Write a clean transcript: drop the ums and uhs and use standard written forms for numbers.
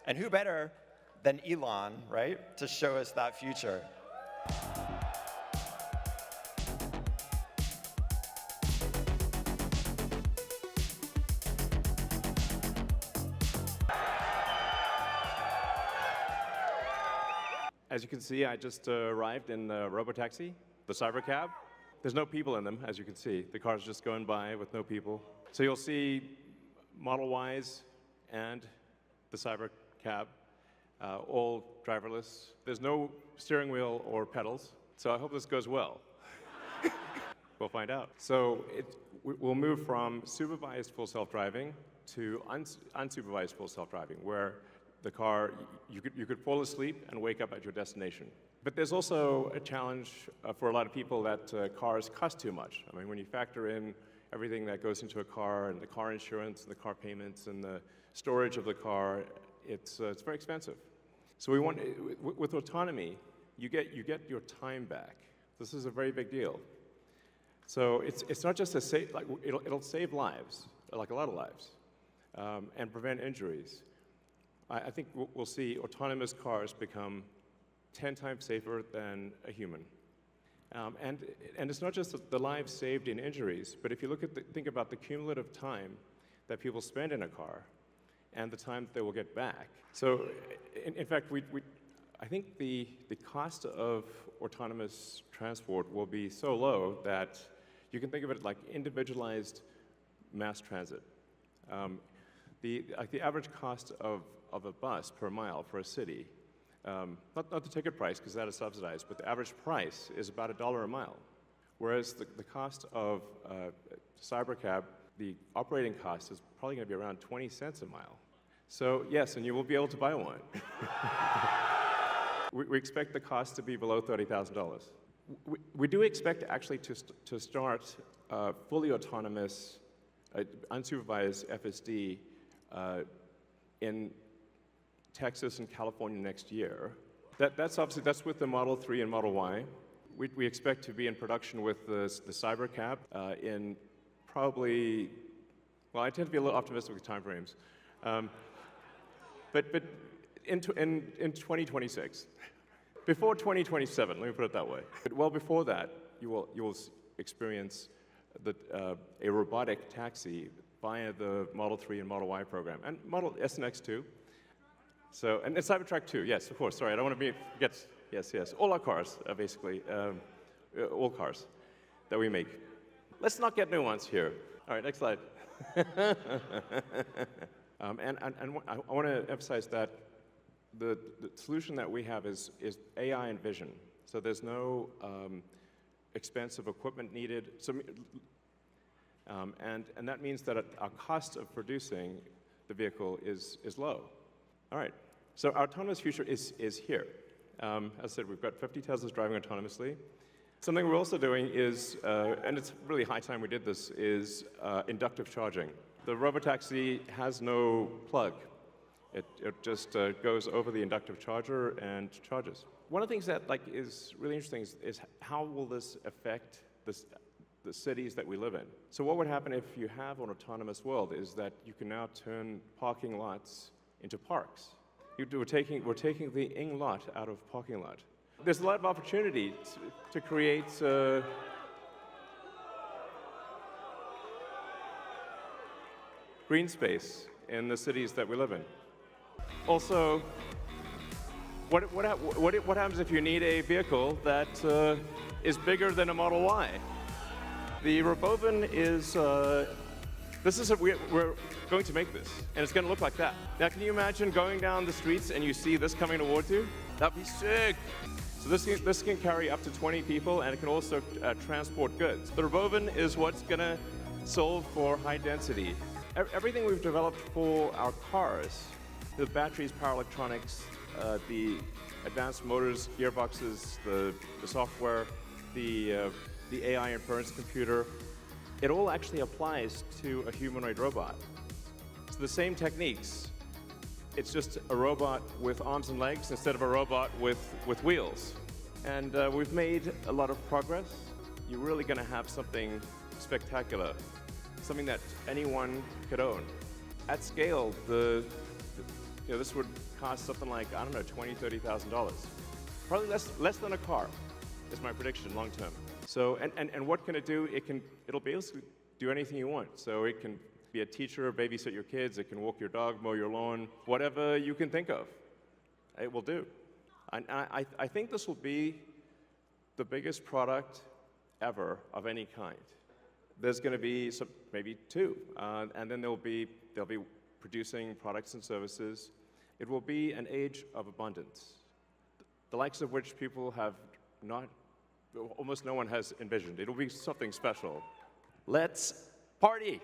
And who better than Elon, right, to show us that future? As you can see, I just arrived in the robotaxi, the Cybercab. There's no people in them, as you can see. The car's just going by with no people. So you'll see Model Ys and the Cybercab, all driverless. There's no steering wheel or pedals, so I hope this goes well. We'll find out. So we'll move from supervised full self-driving to unsupervised full self-driving, where the car, you could fall asleep and wake up at your destination. But there's also a challenge for a lot of people that cars cost too much. I mean, when you factor in everything that goes into a car, and the car insurance, and the car payments, and the storage of the car, it's very expensive. So we want, with autonomy, you get your time back. This is a very big deal. So it's not just it'll save lives, like a lot of lives, and prevent injuries. I think we'll see autonomous cars become 10 times safer than a human. And it's not just the lives saved in injuries, but if you think about the cumulative time that people spend in a car and the time that they will get back. So in fact, I think the cost of autonomous transport will be so low that you can think of it like individualized mass transit. The average cost of a bus per mile for a city, not the ticket price, because that is subsidized, but the average price is about $1 a mile. Whereas the cost of Cybercab, the operating cost is probably going to be around 20 cents a mile. So yes, and you will be able to buy one. We expect the cost to be below $30,000. We do expect actually to start fully autonomous, unsupervised FSD in Texas and California next year. That's with the Model 3 and Model Y. We expect to be in production with the Cybercab in probably, well, I tend to be a little optimistic with timeframes, but in 2026. Before 2027, let me put it that way. But well before that, you will experience a robotic taxi via the Model 3 and Model Y program, and Model S and X too. So, and Cybertruck too, yes, of course, sorry, I don't want to forget, yes. All our cars, basically, all cars that we make. Let's not get nuanced here. All right, next slide. And I want to emphasize that the solution that we have is AI and vision. So there's no expensive equipment needed. So, and that means that our cost of producing the vehicle is low. All right, so our autonomous future is here. As I said, we've got 50 Teslas driving autonomously. Something we're also doing is, and it's really high time we did this, is inductive charging. The robotaxi has no plug. It just goes over the inductive charger and charges. One of the things that is really interesting is how will this affect the cities that we live in. So what would happen if you have an autonomous world is that you can now turn parking lots into parks. We're taking the ing lot out of parking lot. There's a lot of opportunity to create green space in the cities that we live in. Also, what happens if you need a vehicle that is bigger than a Model Y? The Robovan is, we're going to make this, and it's going to look like that. Now, can you imagine going down the streets and you see this coming towards you? That'd be sick. So this can carry up to 20 people, and it can also transport goods. The Robovan is what's going to solve for high density. Everything we've developed for our cars, the batteries, power electronics, the advanced motors, gearboxes, the software, the AI inference computer, it all actually applies to a humanoid robot. So the same techniques, it's just a robot with arms and legs instead of a robot with wheels. And we've made a lot of progress. You're really going to have something spectacular, something that anyone could own. At scale, this would cost something like, I don't know, $20,000, $30,000. Probably less than a car, is my prediction long term. So, and what can it do? It'll basically do anything you want. So it can be a teacher, babysit your kids, it can walk your dog, mow your lawn, whatever you can think of, it will do. And I think this will be the biggest product ever of any kind. There's going to be maybe two, and then they'll be producing products and services. It will be an age of abundance, the likes of which people have almost no one has envisioned. It'll be something special. Let's party!